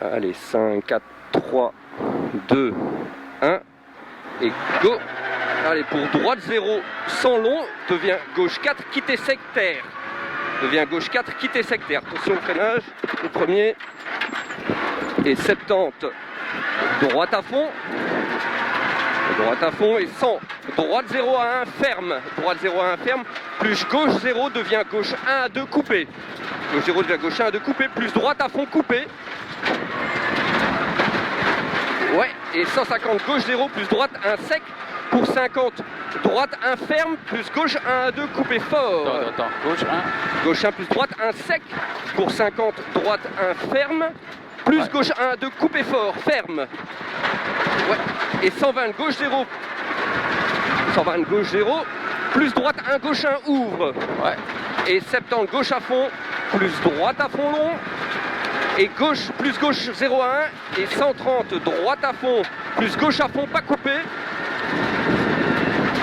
Allez, 5, 4, 3, 2, 1. Et go. Allez, pour droite 0, sans long, devient gauche 4, quitter sectaire. Devient gauche 4, quitter sectaire. Attention au freinage, le premier. Et 70, droite à fond. Droite à fond et 100. Droite 0 à 1, ferme. Droite 0 à 1, ferme. Plus gauche 0 devient gauche 1 à 2, coupé. Gauche 0 devient gauche 1 à 2, coupé. Plus droite à fond, coupé. Ouais, et 150, gauche 0, plus droite 1 sec. Pour 50, droite 1 ferme, plus gauche 1 à 2, coupé fort. Attends, gauche 1. Gauche 1 plus droite 1 sec. Pour 50, droite 1 ferme. Plus gauche 1 à 2, coupé fort, ferme. Ouais. Et 120, gauche 0. 120, gauche 0. Plus droite 1, gauche 1, ouvre. Ouais. Et 70, gauche à fond. Plus droite à fond long. Et gauche, plus gauche 0 à 1. Et 130, droite à fond. Plus gauche à fond, pas coupé.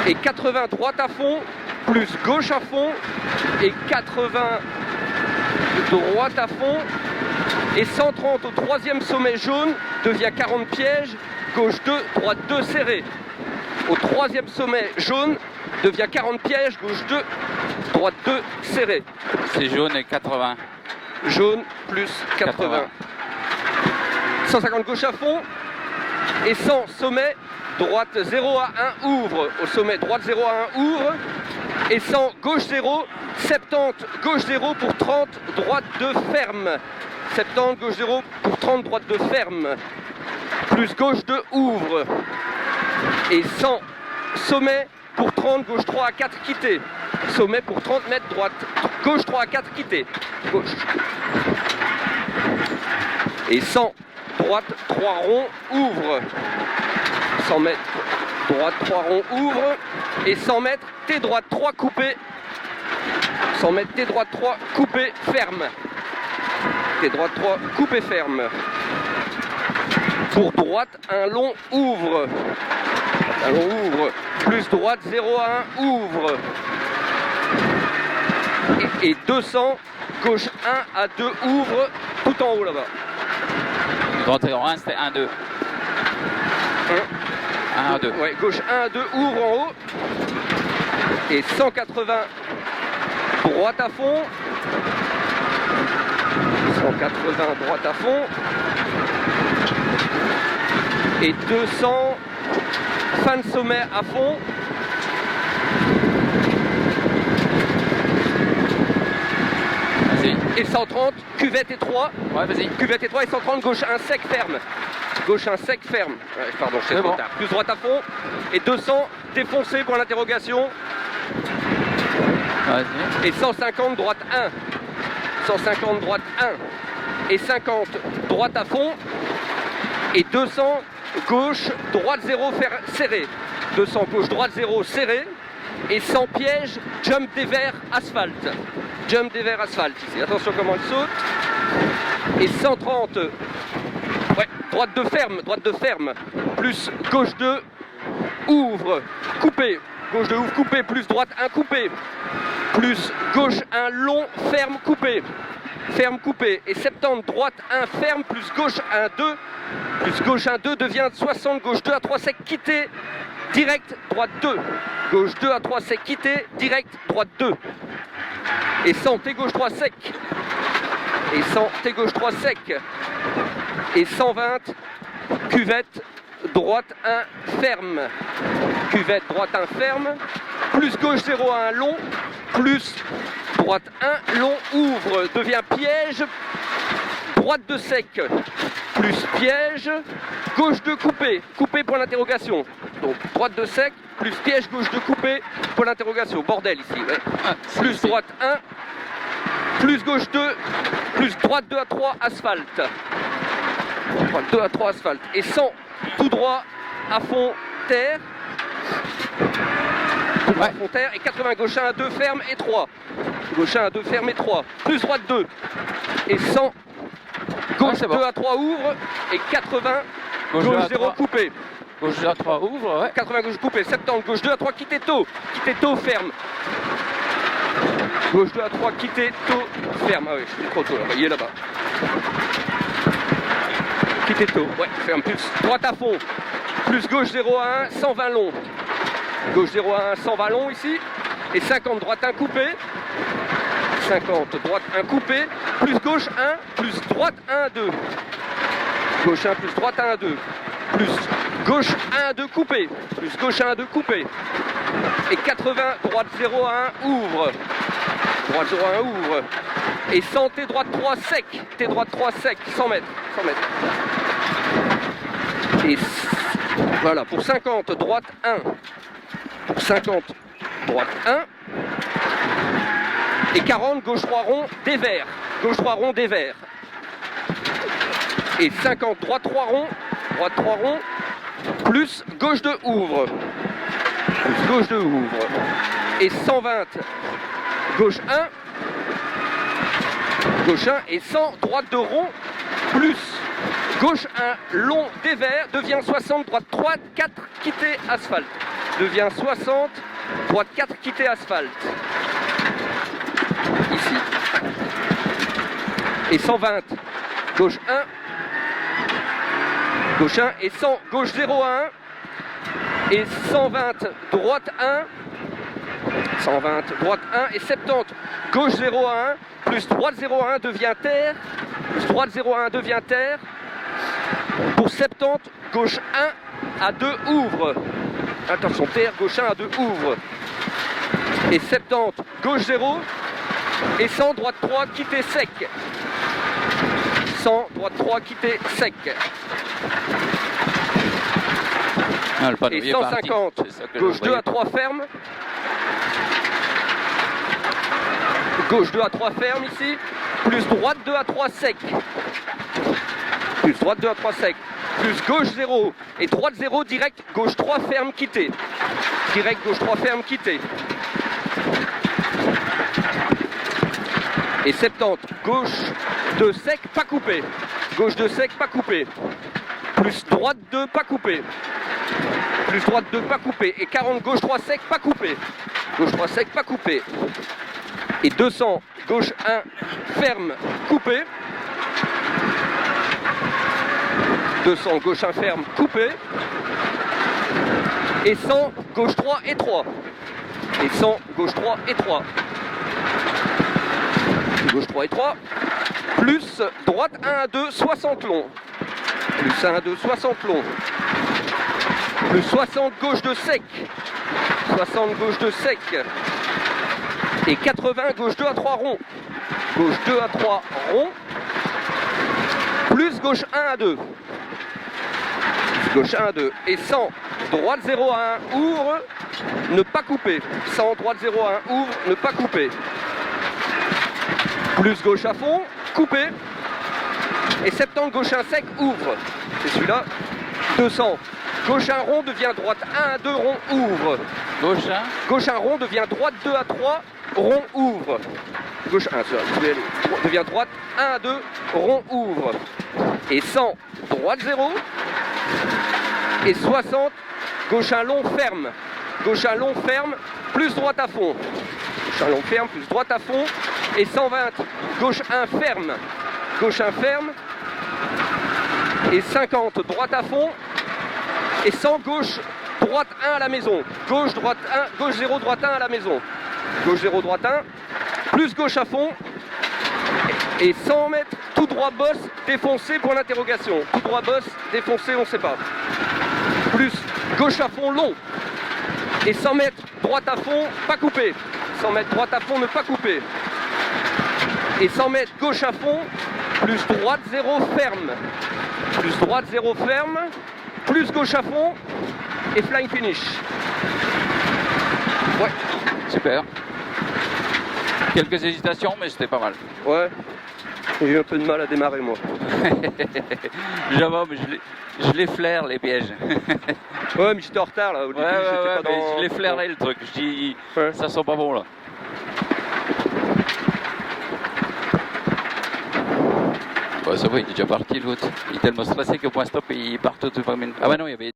Et 80, droite à fond. Plus gauche à fond. Et 80, droite à fond. Et 130 au troisième sommet jaune devient 40 pièges, gauche 2, droite 2 serré. Au troisième sommet jaune devient 40 pièges, gauche 2, droite 2 serré. C'est jaune et 80. Jaune plus 80. 150 gauche à fond et 100 sommet, droite 0 à 1 ouvre. Au sommet droite 0 à 1 ouvre et 100 gauche 0, 70 gauche 0 pour 30, droite 2 ferme. 70, gauche 0 pour 30, droite 2 ferme. Plus gauche 2 ouvre. Et 100, sommet pour 30, gauche 3 à 4 quitter. Sommet pour 30 mètres, droite, gauche 3 à 4 quitter. Gauche. Et 100, droite 3 ronds, ouvre. 100 mètres, droite 3 ronds, ouvre. Et 100 mètres, T droite 3 coupé. 100 mètres, T droite 3 coupé, ferme. T droite 3, coupe et ferme. Pour droite, un long ouvre. Un long ouvre. Plus droite, 0 à 1 ouvre. Et 200, gauche 1 à 2 ouvre, tout en haut là-bas. Droite 0 1, c'était 1, 2. 1 à 2. Ouais, gauche 1 à 2 ouvre en haut. Et 180, droite à fond. 180 droite à fond et 200 fin de sommet à fond Vas-y. et 130 cuvette et 3. Ouais, vas-y. Cuvette et 3 et 130 gauche 1 sec ferme. Gauche 1 sec ferme. Ouais, pardon, je sais trop tard. Plus droite à fond et 200 défoncé pour l'interrogation. Vas-y. Et 150 droite 1. 150 droite 1 et 50 droite à fond et 200 gauche droite 0 serré. 200 gauche droite 0 serré et 100 pièges jump des verts asphalte. Jump des verts asphalte ici. Attention comment il saute. Et 130 ouais, droite de ferme plus gauche 2 ouvre coupé. Gauche 2 ouvre coupé plus droite 1 coupé. Plus gauche 1 long, ferme, coupé. Ferme, coupé. Et 70, droite 1 ferme, plus gauche 1 2. Plus gauche 1 2 devient 60, gauche 2 à 3 sec, quitté. Direct, droite 2. Gauche 2 à 3 sec, quitté. Direct, droite 2. Et 100, T gauche 3 sec. Et 100, T gauche 3 sec. Et 120, cuvette, droite 1 ferme. Cuvette, droite 1 ferme. Plus gauche 0 à 1 long, plus droite 1 long ouvre, devient piège, droite 2 sec, plus piège, gauche 2 coupé, coupé pour l'interrogation. Donc droite 2 sec, plus piège, gauche 2 coupé pour l'interrogation. Bordel ici, ouais. Plus droite 1, plus gauche 2, plus droite 2 à 3 asphalte. Droite 2 à 3 asphalte. Et 100 tout droit à fond terre. Ouais. Terre et 80 gauche 1 à 2 ferme et 3. Gauche 1 à 2 ferme et 3. Plus droite 2. Et 100 gauche 2 à 3 ouvre et 80 gauche 0 coupé. Gauche 2 à 3 ouvre, ouais. 80 gauche coupé, 70 gauche 2 à 3 quitter tôt. Quitter tôt ferme. Gauche 2 à 3 quitter tôt ferme. Ah oui, je suis trop tôt là-bas. Il est là-bas. Quitter tôt. Ouais, ferme. Plus droite à fond. Plus gauche 0 à 1, 120 long. Gauche 0 à 1, 120 long ici. Et 50 droite 1 coupé. 50 droite 1 coupé. Plus gauche 1, plus droite 1, 2. Gauche 1 plus droite 1, 2. Plus gauche 1, 2 coupé. Plus gauche 1, 2 coupé. Et 80 droite 0 à 1 ouvre. Droite 0 à 1 ouvre. Et 100 T droite 3 sec. T droite 3 sec. 100 mètres. 100 mètres. Et voilà, pour 50, droite 1. Pour 50, droite 1. Et 40, gauche 3 rond, dévers. Gauche 3 rond, dévers. Et 50, droite 3 rond. Droite 3 rond. Plus gauche 2 ouvre. Plus gauche 2 ouvre. Et 120, gauche 1. Gauche 1 et 100, droite 2 rond. Plus gauche 1, long, dévers, devient 60, droite 3, 4, quitté, asphalte. Devient 60, droite 4, quitté, asphalte. Ici. Et 120, gauche 1, gauche 1 et 100, gauche 0 à 1. Et 120, droite 1, 120, droite 1 et 70, gauche 0 à 1, plus droite 0 à 1 devient terre, plus droite 0 à 1 devient terre. Pour 70, gauche 1 à 2 ouvre. Attention, terre, gauche 1 à 2 ouvre. Et 70, gauche 0. Et 100, droite 3, quitter sec. 100, droite 3, quitter sec. Ah, le Et 150, gauche 2 à 3 ferme. Gauche 2 à 3 ferme ici. Plus droite 2 à 3 sec. Plus droite 2 à 3 sec. Plus gauche 0. Et droite 0 direct. Gauche 3 ferme quitté. Direct gauche 3 ferme quitté. Et 70. Gauche 2 sec pas coupé. Gauche 2 sec pas coupé. Plus droite 2 pas coupé. Plus droite 2 pas coupé. Et 40 gauche 3 sec pas coupé. Gauche 3 sec pas coupé. Et 200 gauche 1 ferme coupé. 200 gauche 1 ferme coupé. Et 100 gauche 3 et 3. Et 100 gauche 3 et 3. Gauche 3 et 3. Plus droite 1 à 2 60 long. Plus 1 à 2 60 long. Plus 60 gauche de sec. 60 gauche de sec. Et 80 gauche 2 à 3 rond. Gauche 2 à 3 rond. Plus gauche 1 à 2. Gauche 1 à 2. Et 100 droite 0 à 1 ouvre. Ne pas couper. 100 droite 0 à 1 ouvre. Ne pas couper. Plus gauche à fond. Coupé. Et 70 gauche 1 sec ouvre. C'est celui-là. 200. Gauche 1 rond devient droite 1 à 2 rond ouvre. Gauche 1. Gauche 1 rond devient droite 2 à 3 rond ouvre. Gauche 1 devient droite 1 à 2 rond ouvre. Et 100 droite 0. Et 60 gauche 1 long ferme. Gauche 1 long ferme plus droite à fond. Gauche 1 long ferme plus droite à fond. Et 120 gauche 1 ferme. Gauche 1 ferme. Et 50 droite à fond. Et 100 gauche droite 1 à la maison. Gauche droite 1, gauche 0 droite 1 à la maison. Gauche 0 droite 1. Plus gauche à fond. Et 100 mètres tout droit bosse défoncé pour l'interrogation. Tout droit bosse défoncé on ne sait pas. Plus gauche à fond long. Et 100 mètres droite à fond pas coupé. 100 mètres droite à fond ne pas couper. Et 100 mètres gauche à fond. Plus droite 0 ferme. Plus droite 0 ferme. Plus gauche à fond. Et flying finish. Ouais. Super. Quelques hésitations, mais c'était pas mal. Ouais. J'ai eu un peu de mal à démarrer moi. J'avoue, mais je les flaire les pièges. Ouais, mais j'étais en retard là. Au début, j'étais pas dans... Je les flairais le truc. Je dis, ouais. Ça sent pas bon là. Ouais, ça va, il est déjà parti l'autre. Il est tellement stressé que point stop, il part tout. Ah ouais, non, il y avait.